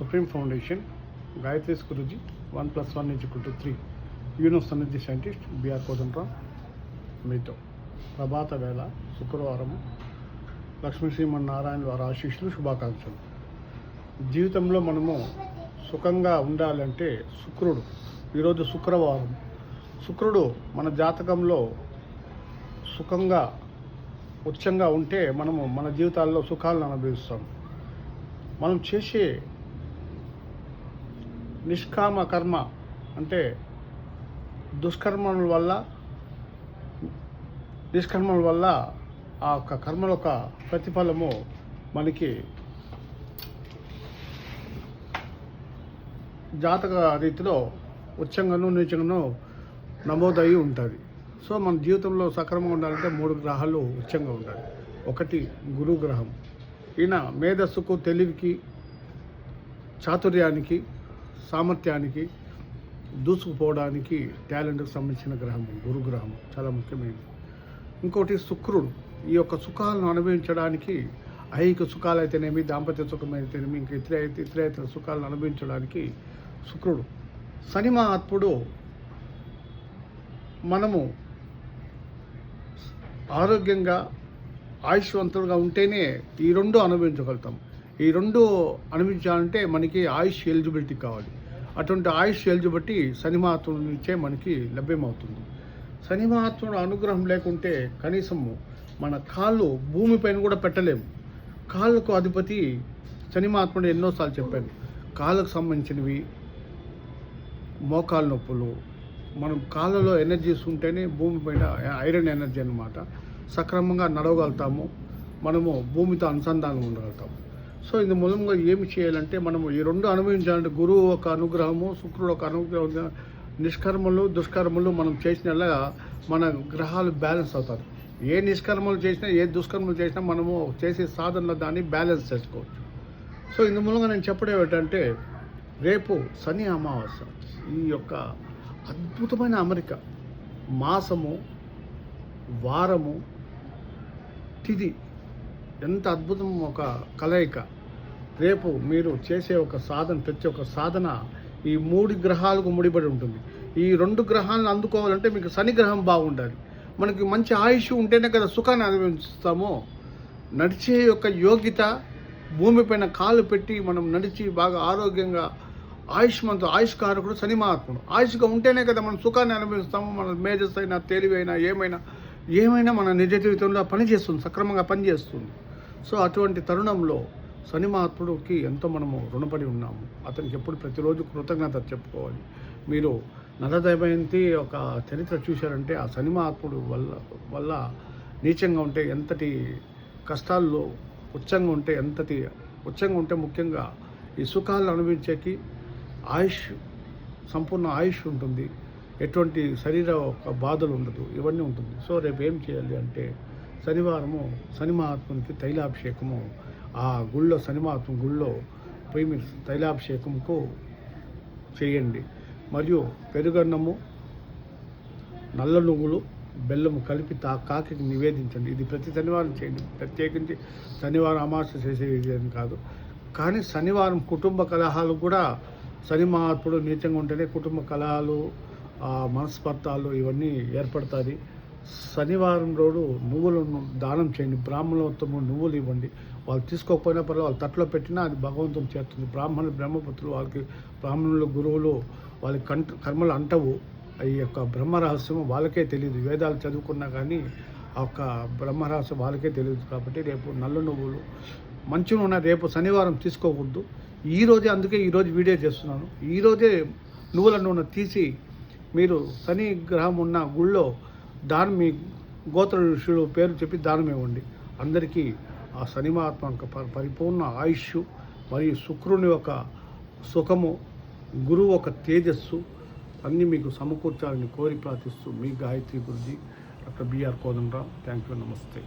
Supreme Foundation, Gayatri Guruji, 1+1=3. Scientist, B.R. Kodandra, మీతో ప్రభాత వేళ శుక్రవారం లక్ష్మీ శ్రీమన్నారాయణ వారి ఆశీస్సులు శుభాకాంక్షలు. జీవితంలో మనము సుఖంగా ఉండాలంటే శుక్రుడు, ఈరోజు శుక్రవారం, శుక్రుడు మన జాతకంలో సుఖంగా ఉచ్చంగా ఉంటే మనము మన జీవితాల్లో సుఖాలను అనుభవిస్తాం. మనం చేసే నిష్కామ కర్మ అంటే నిష్కర్మల వల్ల ఆ యొక్క కర్మల యొక్క ప్రతిఫలము మనకి జాతక రీతిలో ఉచ్చంగాను నీచంగాను నమోదయ్యి ఉంటుంది. సో మన జీవితంలో సక్రమంగా ఉండాలంటే 3 గ్రహాలు ఉచ్చంగా ఉండాలి. ఒకటి గురు గ్రహం, ఈయన మేధస్సుకు, తెలివికి, చాతుర్యానికి, సామర్థ్యానికి, దూసుకుపోవడానికి, టాలెంట్కి సంబంధించిన గ్రహం గురుగ్రహం, చాలా ముఖ్యమైనది. ఇంకోటి శుక్రుడు, ఈ యొక్క సుఖాలను అనుభవించడానికి, ఐహిక సుఖాలు అయితేనేమి, దాంపత్య సుఖం అయితేనేమి, ఇంకా ఇతర సుఖాలను అనుభవించడానికి శుక్రుడు. శని మహాత్ముడు మనము ఆరోగ్యంగా ఆయుష్వంతులుగా ఉంటేనే ఈ 2 అనుభవించగలుగుతాం. ఈ 2 అనుభవించాలంటే మనకి ఆయుష్ ఎలిజిబిలిటీ కావాలి. అటువంటి ఆయుష్ ఎలిజిబిలిటీ శని మహాత్ముడి నుంచే మనకి లభ్యమవుతుంది. శని మహాత్ముడు అనుగ్రహం లేకుంటే కనీసము మన కాళ్ళు భూమిపైన కూడా పెట్టలేము. కాళ్ళకు అధిపతి శని మహాత్ముడు ఎన్నోసార్లు చెప్పాను. కాళ్ళకు సంబంధించినవి, మోకాళ్ళ నొప్పులు, మనం కాళ్ళలో ఎనర్జీస్ ఉంటేనే భూమిపైన ఐరన్ ఎనర్జీ అన్నమాట, సక్రమంగా నడవగలుగుతాము, మనము భూమితో అనుసంధానం ఉండగలుగుతాము. సో ఇందు మూలంగా ఏమి చేయాలంటే మనము ఈ 2 అనుభవించాలంటే గురువు ఒక అనుగ్రహము, శుక్రుడు ఒక అనుగ్రహం, నిష్కర్మలు దుష్కర్మలు మనం చేసినలా మన గ్రహాలు బ్యాలెన్స్ అవుతారు. ఏ నిష్కర్మలు చేసినా, ఏ దుష్కర్మలు చేసినా మనము చేసే సాధనలో దాన్ని బ్యాలెన్స్ చేసుకోవచ్చు. సో ఇందు మూలంగా నేను చెప్పడం ఏంటంటే, రేపు శని అమావాస్య, ఈ యొక్క అద్భుతమైన అమరిక, మాసము, వారము, తిథి, ఎంత అద్భుతం ఒక కలయిక. రేపు మీరు చేసే ఒక సాధన, ప్రతి ఒక్క సాధన ఈ 3 గ్రహాలకు ముడిపడి ఉంటుంది. ఈ 2 గ్రహాలను అందుకోవాలంటే మీకు శని గ్రహం బాగుండాలి. మనకి మంచి ఆయుష్ ఉంటేనే కదా సుఖాన్ని అనుభవిస్తామో. నడిచే యొక్క యోగ్యత, భూమిపైన కాలు పెట్టి మనం నడిచి బాగా ఆరోగ్యంగా ఆయుష్కారకుడు శని మహాత్ముడు. ఆయుష్గా ఉంటేనే కదా మనం సుఖాన్ని అనుభవిస్తాము. మన మేజస్ అయినా, తెలివైనా, ఏమైనా మన నిజ జీవితంలో పనిచేస్తుంది, సక్రమంగా పనిచేస్తుంది. సో అటువంటి తరుణంలో శని మహాత్ముడికి ఎంతో మనము రుణపడి ఉన్నాము. అతనికి ఎప్పుడు ప్రతిరోజు కృతజ్ఞత చెప్పుకోవాలి. మీరు నలదమయంతి ఒక చరిత్ర చూశారంటే ఆ శని మహాత్ముడు వల్ల నీచంగా ఉంటే ఎంతటి కష్టాల్లో, ఉచ్చంగా ఉంటే ముఖ్యంగా ఈ సుఖాలను అనుభవించేకి సంపూర్ణ ఆయుష్ ఉంటుంది, ఎటువంటి శరీర బాధలు ఉండదు, ఇవన్నీ ఉంటుంది. సో రేపు ఏం చేయాలి అంటే, శనివారము శని మహాత్మునికి తైలాభిషేకము, ఆ గుళ్ళో శని మహాత్మ గుళ్ళో పోయి మీరు తైలాభిషేకంకు చేయండి. మరియు పెరుగన్నము, నల్ల నువ్వులు, బెల్లము కలిపి కాకి నివేదించండి. ఇది ప్రతి శనివారం చేయండి. ప్రత్యేకించి శనివారం అమావాస్య చేసేది అని కాదు. కానీ శనివారం కుటుంబ కలహాలు కూడా, శని మహాత్ముడు నీచంగా ఉంటేనే కుటుంబ కలహాలు, మనస్పర్ధాలు ఇవన్నీ ఏర్పడతాయి. శనివారం రోజు నువ్వులను దానం చేయండి. బ్రాహ్మణోత్తము నువ్వులు ఇవ్వండి. వాళ్ళు తీసుకోకపోయినా పర్లేదు, వాళ్ళు తట్లో పెట్టినా అది భగవంతుని చేస్తుంది. బ్రహ్మపుత్రులు, బ్రాహ్మణులు, గురువులు వాళ్ళకి కర్మలు అంటవు. ఈ యొక్క బ్రహ్మరహస్యం వాళ్ళకే తెలియదు. వేదాలు చదువుకున్నా కానీ ఆ యొక్క బ్రహ్మరహస్యం వాళ్ళకే తెలియదు. కాబట్టి రేపు నల్ల నువ్వులు, మంచి నూనె రేపు శనివారం తీసుకోకూడదు. అందుకే ఈరోజు వీడియో చేస్తున్నాను. ఈరోజే నువ్వుల నూనె తీసి మీరు శని గ్రహం ఉన్న గుళ్ళో మీ గోత్ర ఋషులు పేరు చెప్పి దానం ఇవ్వండి. అందరికీ ఆ శని మహాత్మ పరిపూర్ణ ఆయుష్, మరియు శుక్రుని ఒక సుఖము, గురువు ఒక తేజస్సు అన్నీ మీకు సమకూర్చాలని కోరి ప్రార్థిస్తూ మీ Gayatri Guruji, doctor B.R. Kodandaram. Thank you, నమస్తే.